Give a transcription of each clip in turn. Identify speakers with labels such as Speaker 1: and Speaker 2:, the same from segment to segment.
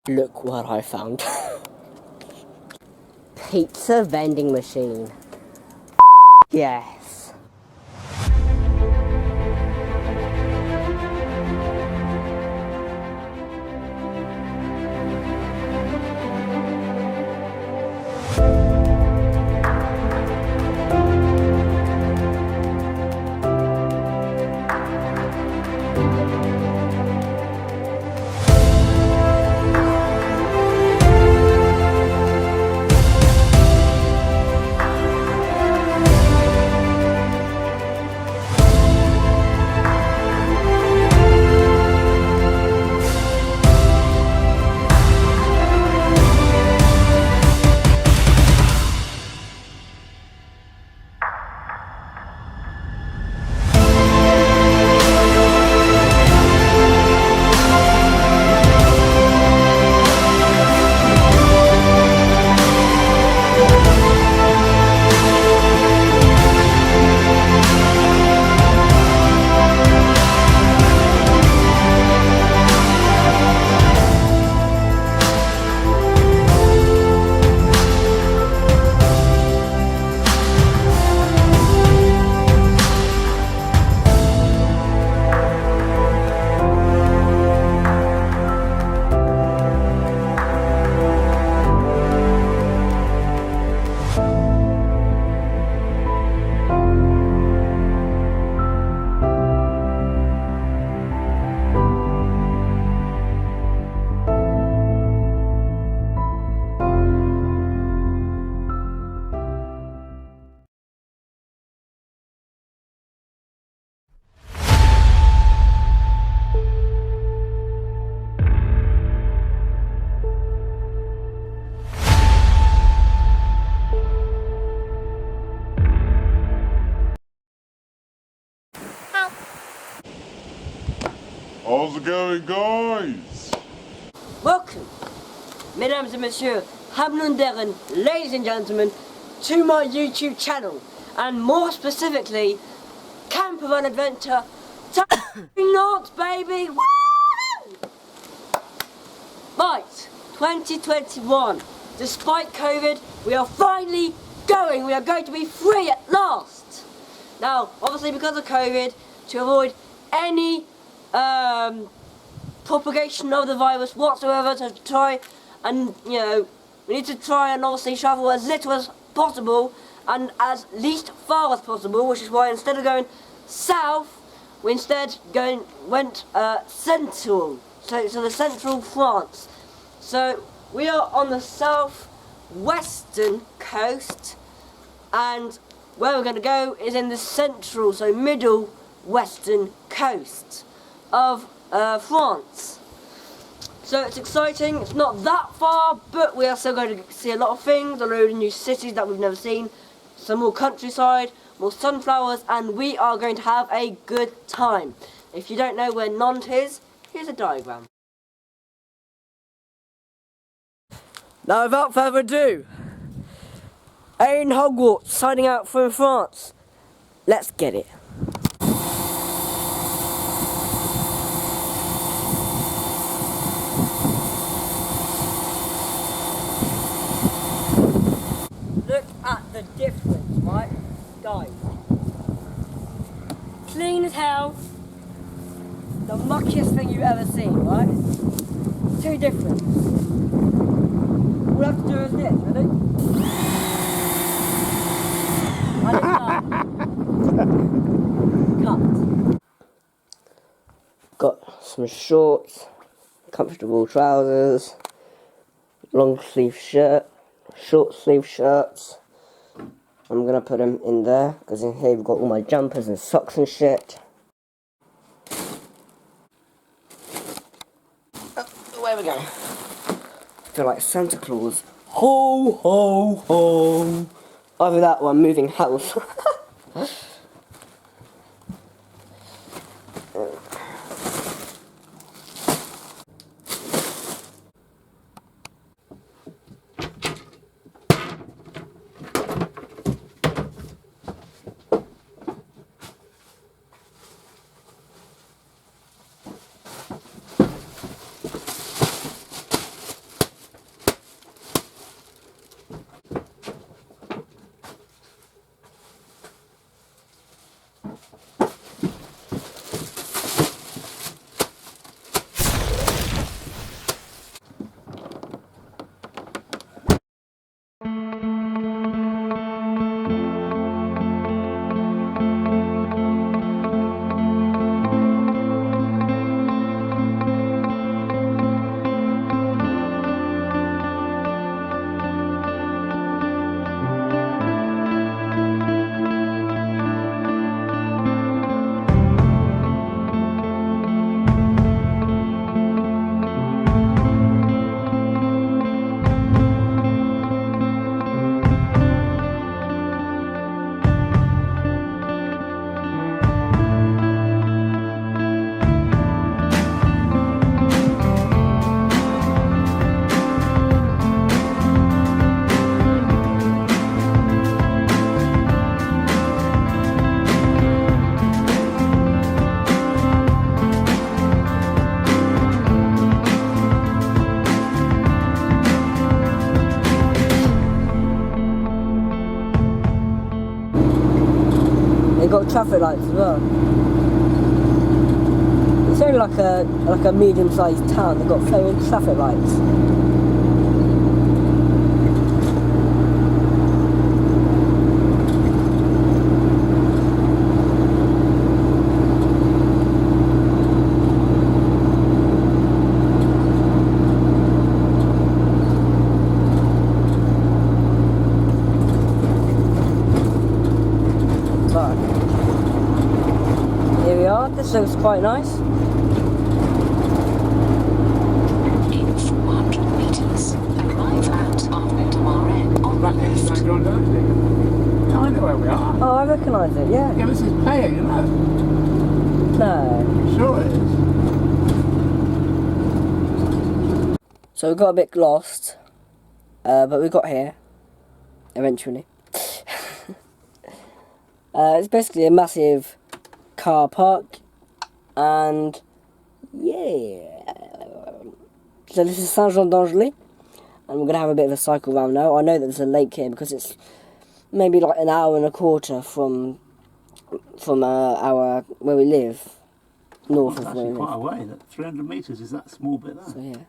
Speaker 1: Look what I found. Pizza vending machine. Yes.
Speaker 2: How's it going, guys?
Speaker 1: Welcome, mesdames et messieurs, Hamlunderen, ladies and gentlemen, to my YouTube channel, and more specifically, Campervan Adventure to Nantes, baby! Woo! Right, 2021. Despite COVID, we are finally going. We are going to be free at last. Now, obviously, because of COVID, to avoid any propagation of the virus whatsoever, to try and, you know, we need to try and obviously travel as little as possible and as least far as possible, which is why instead of going south, we instead went central, so the central France. So we are on the southwestern coast, and where we're going to go is in the central, so middle western coast of France. So it's exciting. It's not that far, but we are still going to see a lot of things, a load of new cities that we've never seen, some more countryside, more sunflowers, and we are going to have a good time. If you don't know where Nantes is, here's a diagram. Now, without further ado, aire and Hogwarts signing out from France. Let's get it. Look at the difference, right? Guys. Clean as hell. The muckiest thing you've ever seen, right? Two different. All we have to do is this, ready? And it's done. Cut. Got some shorts, comfortable trousers, long sleeve shirt, short sleeve shirts. I'm gonna put them in there because in here we've got all my jumpers and socks and shit. Away we go. I feel like Santa Claus. Ho ho ho. Either that or I'm moving house. traffic lights as well. It's only like a medium-sized town. They've got flaming traffic lights. Here we are, this looks quite nice.
Speaker 3: In 400 metres, arrive at Arne on the left.
Speaker 4: I know where we are.
Speaker 1: Oh, I recognise it, yeah.
Speaker 4: Yeah, this is paying, isn't it?
Speaker 1: No.
Speaker 4: Sure it is.
Speaker 1: So we got a bit lost, but we got here, eventually. It's basically a massive car park, and yeah. So this is Saint-Jean-d'Angely, and we're going to have a bit of a cycle round now. I know that there's a lake here because it's maybe like an hour and a quarter from our where we live, north
Speaker 4: It's
Speaker 1: of where we
Speaker 4: actually quite
Speaker 1: live.
Speaker 4: a way. That 300 metres is that small bit there.
Speaker 1: So yeah.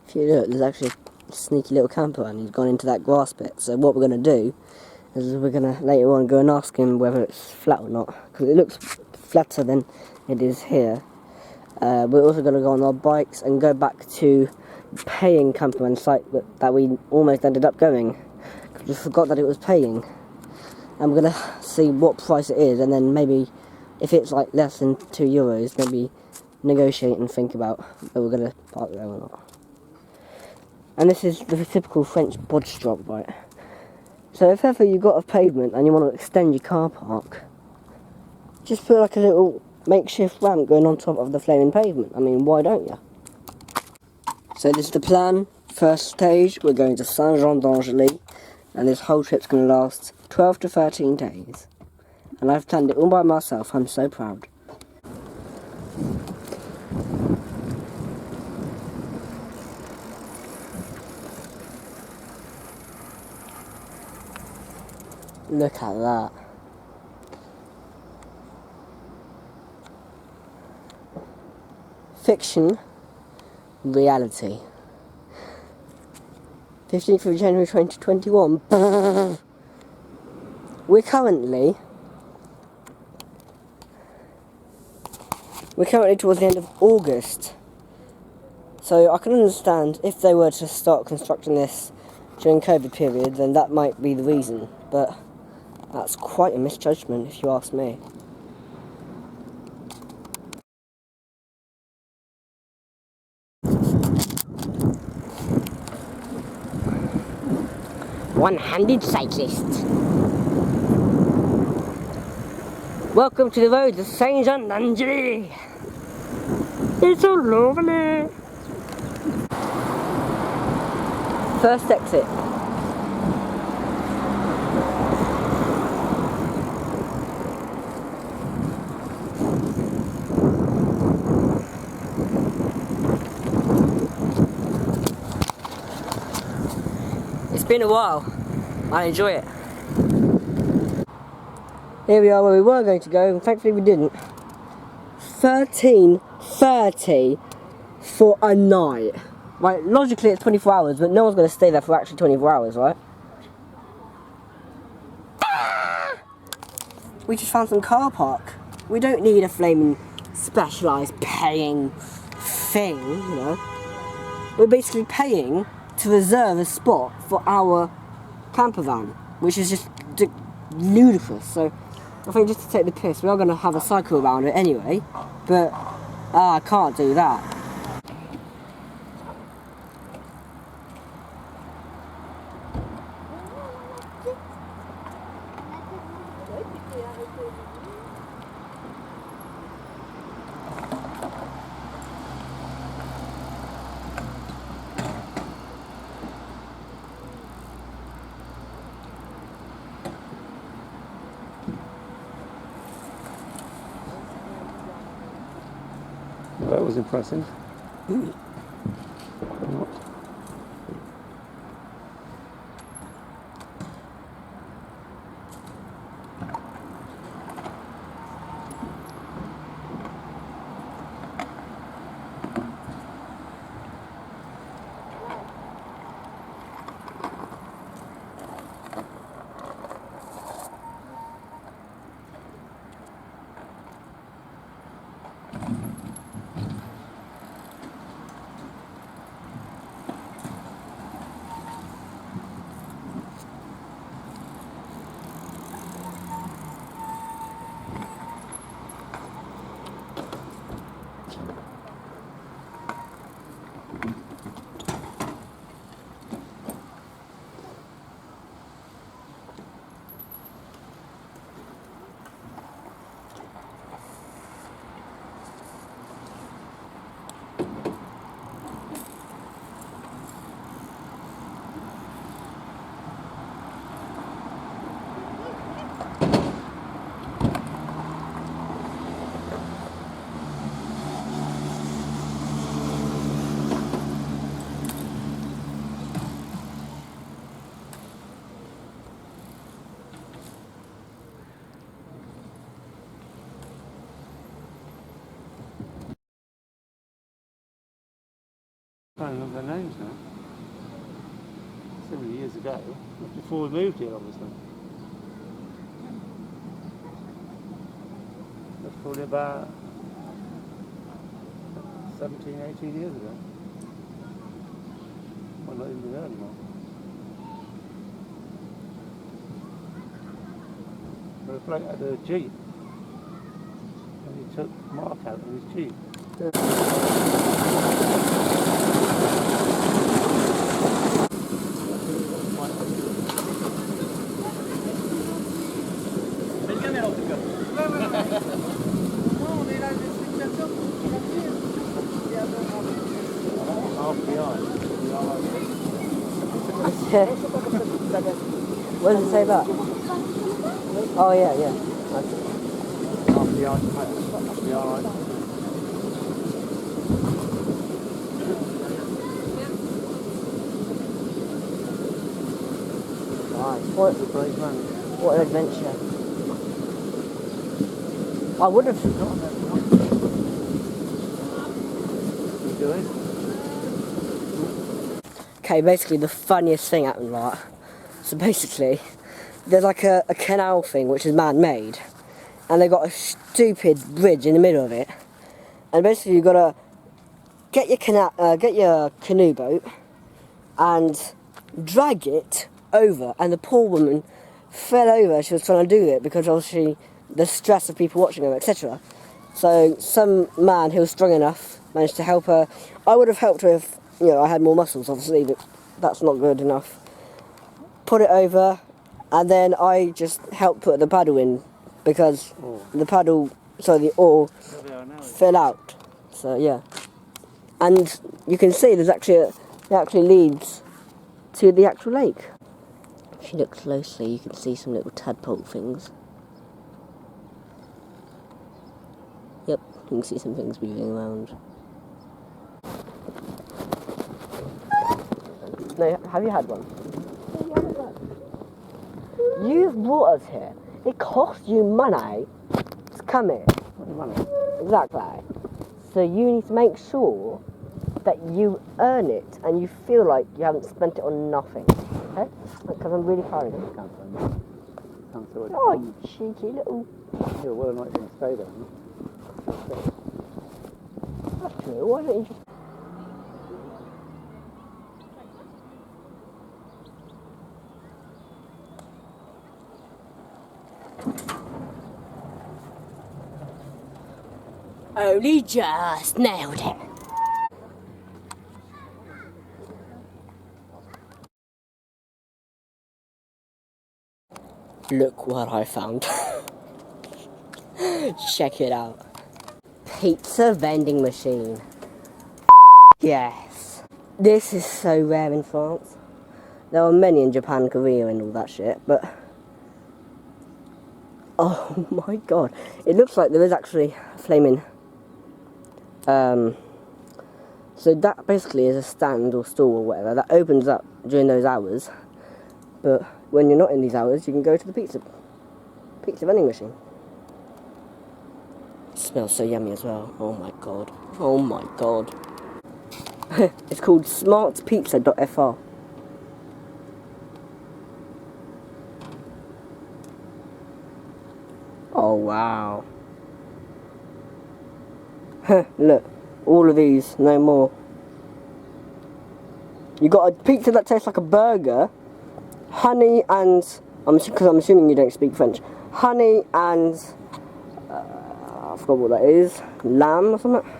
Speaker 1: If you look, there's actually a sneaky little camper and he's gone into that grass bit. So what we're going to do is we're going to later on go and ask him whether it's flat or not, because it looks flatter than it is here. We're also going to go on our bikes and go back to paying Campervan site that we almost ended up going, because we forgot that it was paying. And we're going to see what price it is, and then maybe if it's like less than €2, maybe negotiate and think about whether we're going to park there or not. And this is the typical French bodge drop, right? So if ever you've got a pavement and you want to extend your car park, just put like a little makeshift ramp going on top of the flaming pavement. I mean, why don't you? So this is the plan. First stage, we're going to Saint-Jean-d'Angely, and this whole trip's going to last 12 to 13 days. And I've planned it all by myself. I'm so proud. Look at that. Fiction, reality. 15th of January 2021. We're currently towards the end of August. So I can understand if they were to start constructing this during COVID period, then that might be the reason. But that's quite a misjudgment, if you ask me. One-handed cyclist. Welcome to the roads of Saint-Jean-d'Angely. It's so lovely. First exit. It's been a while. I enjoy it. Here we are where we were going to go, and thankfully we didn't. 13.30 for a night. Right, logically it's 24 hours, but no one's going to stay there for actually 24 hours, right? We just found some car park. We don't need a flaming specialised paying thing, you know. We're basically paying to reserve a spot for our campervan, which is just ludicrous. So I think just to take the piss, we are going to have a cycle around it anyway, but I can't do that.
Speaker 4: That was impressive. I can't remember their names now. So many years ago, before we moved here, obviously. That's probably about 17, 18 years ago. I'm not even there anymore. The bloke had a Jeep, and he took Mark out of his Jeep.
Speaker 1: What does it say about? Oh yeah, yeah. Nice. What an adventure. I would have. Okay, basically the funniest thing happened, right? So basically, there's like a canal thing which is man-made, and they've got a stupid bridge in the middle of it. And basically, you've got to get your canoe boat and drag it over. And the poor woman fell over. She was trying to do it because obviously the stress of people watching her, etc. So some man who was strong enough managed to help her. I would have helped her if, you know, I had more muscles, obviously, but that's not good enough. Put it over, and then I just helped put the paddle in because the paddle, so the oar fell out. So yeah, and you can see there's actually it actually leads to the actual lake. If you look closely, you can see some little tadpole things. Yep, you can see some things moving around. No, have you had one? You've brought us here. It costs you money to come here.
Speaker 4: Money.
Speaker 1: Exactly. So you need to make sure that you earn it and you feel like you haven't spent it on nothing. Okay? Because I'm really proud of you. Oh, you cheeky little...
Speaker 4: Yeah, well, I'm not going to stay there.
Speaker 1: That's true. Why don't you just... Only just nailed it. Look what I found. Check it out. Pizza vending machine. Yes. This is so rare in France. There are many in Japan, Korea and all that shit, but... Oh my god. It looks like there is actually a flaming So that basically is a stand or stall or whatever that opens up during those hours. But when you're not in these hours, you can go to the pizza vending machine. It smells so yummy as well. Oh my god. Oh my god. It's called smartpizza.fr. Oh wow. Look, all of these, no more. You got a pizza that tastes like a burger, honey and, because I'm assuming you don't speak French, honey and, I forgot what that is, lamb or something.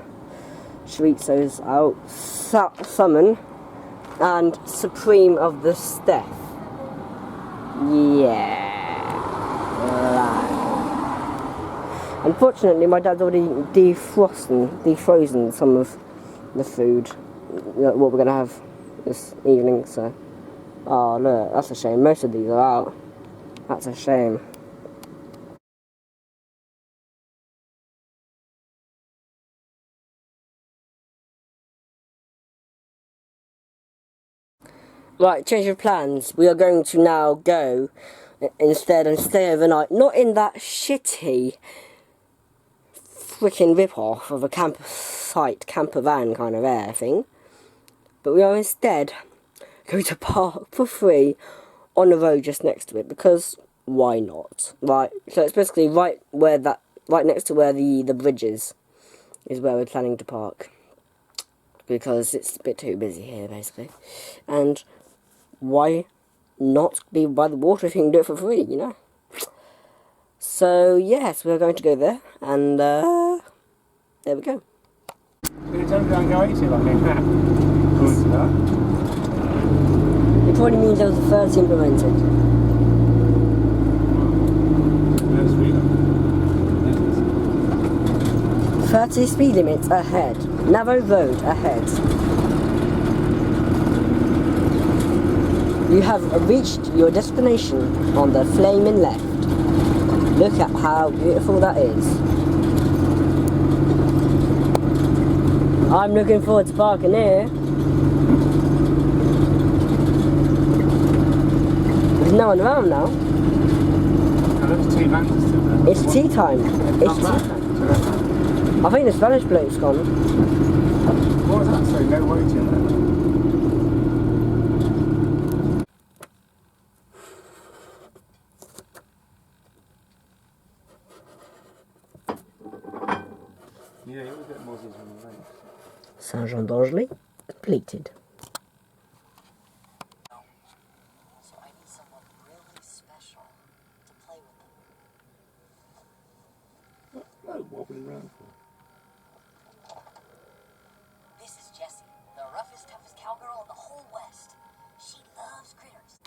Speaker 1: Chorizo's out, salmon, and supreme of the Steph. Yeah. Unfortunately, my dad's already defrozen some of the food, what we're going to have this evening, so... Oh, look, that's a shame. Most of these are out. That's a shame. Right, change of plans. We are going to now go instead and stay overnight. Not in that shitty freaking rip-off of a campervan kind of air thing, but we are instead going to park for free on the road just next to it, because why not? Right, so it's basically right next to where the bridge is where we're planning to park, because it's a bit too busy here basically. And why not be by the water if you can do it for free, you know? So yes, we're going to go there, and there we go.
Speaker 4: It turns around and go easy like a nap. According to that.
Speaker 1: It probably means there was a 30 implemented.
Speaker 4: That's weird.
Speaker 1: 30 speed limits ahead. Narrow road ahead. You have reached your destination on the flaming left. Look at how beautiful that is. I'm looking forward to parking here. There's no one around now. It's tea time. It's tea time. I think the Spanish bloke's gone.
Speaker 4: What does that say? No waiting there. Yeah, you will get mozzies on the way.
Speaker 1: Saint-Jean-d'Angely completed.
Speaker 3: So I need someone really special to play with them.
Speaker 4: No wobbling around for.
Speaker 3: This is Jessie, the roughest, toughest cowgirl in the whole West. She loves critters.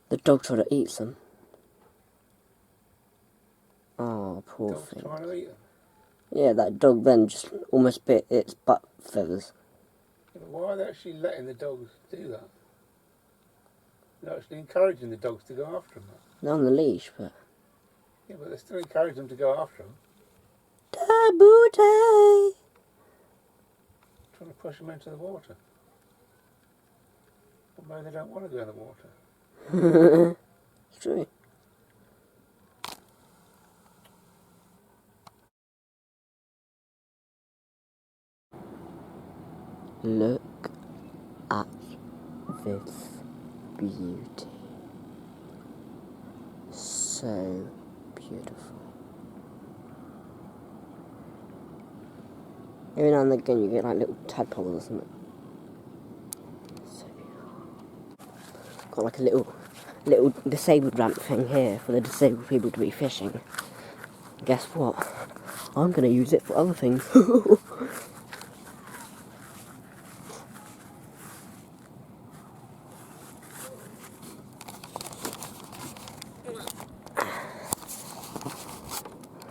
Speaker 1: The dog tried to eat some. Oh, poor
Speaker 4: Dog's
Speaker 1: thing.
Speaker 4: trying to eat them.
Speaker 1: Yeah, that dog then just almost bit its butt feathers.
Speaker 4: Yeah, but why are they actually letting the dogs do that? They're actually encouraging the dogs to go after them.
Speaker 1: They're on the leash, but...
Speaker 4: Yeah, but they're still encouraging them to go after them.
Speaker 1: Tabooty!
Speaker 4: Trying to push them into the water. Or maybe they don't want to go in the water.
Speaker 1: It's true. Look at this beauty. So beautiful. Every now and again you get like little tadpoles or something. So beautiful. Got like a little disabled ramp thing here for the disabled people to be fishing. Guess what? I'm gonna use it for other things.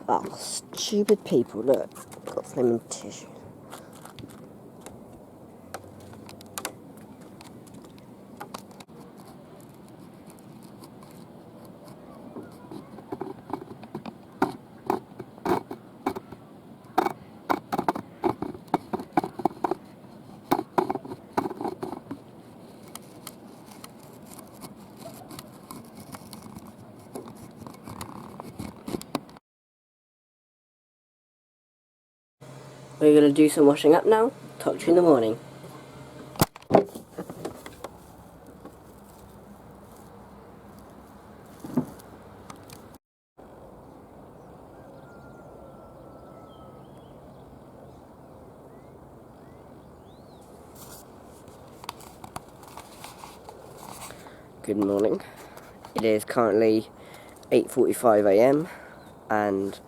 Speaker 1: Oh, stupid people, look. Got flaming tissue. We're going to do some washing up now. Talk to you in the morning. Good morning. It is currently 8:45 AM and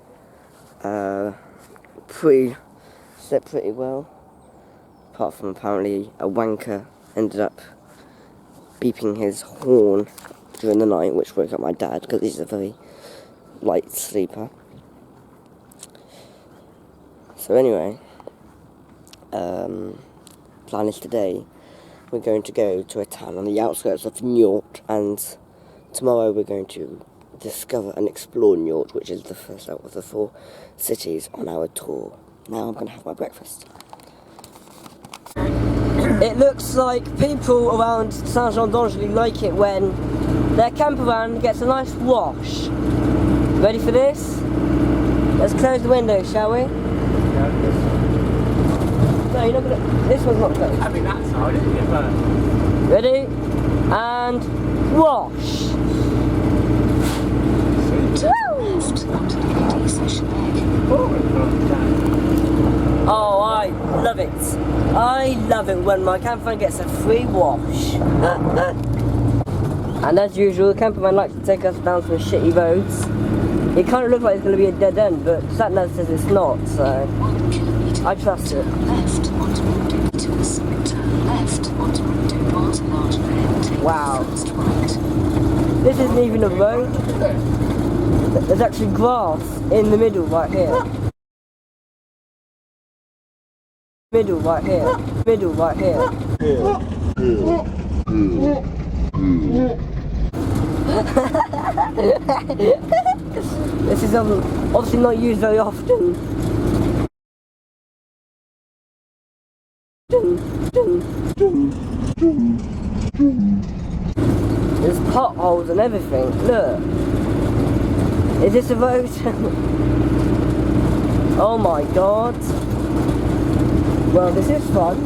Speaker 1: slept pretty well, apart from apparently a wanker ended up beeping his horn during the night, which woke up my dad because he's a very light sleeper. So anyway, plan is today we're going to go to a town on the outskirts of Nantes, and tomorrow we're going to discover and explore Nantes, which is the first out of the 4 cities on our tour. Now I'm going to have my breakfast. It looks like people around Saint-Jean-d'Angely like it when their campervan gets a nice wash. Ready for this? Let's close the window, shall we? No, you're not gonna. This one's not closed.
Speaker 4: I mean, that side, isn't it? But...
Speaker 1: Ready? And wash. Oh, I love it. I love it when my campervan gets a free wash. And as usual, the campervan likes to take us down some shitty roads. It kind of looks like it's going to be a dead end, but sat-nav says it's not, so I trust it.
Speaker 3: Left onto Route meters. Turn left onto Route past large end.
Speaker 1: Wow.
Speaker 3: First right.
Speaker 1: This isn't even a road. There's actually grass in the middle right here. Middle right here. Middle right here. This is obviously not used very often. There's potholes and everything. Look. Is this a road? Oh my god. Well, this is fun.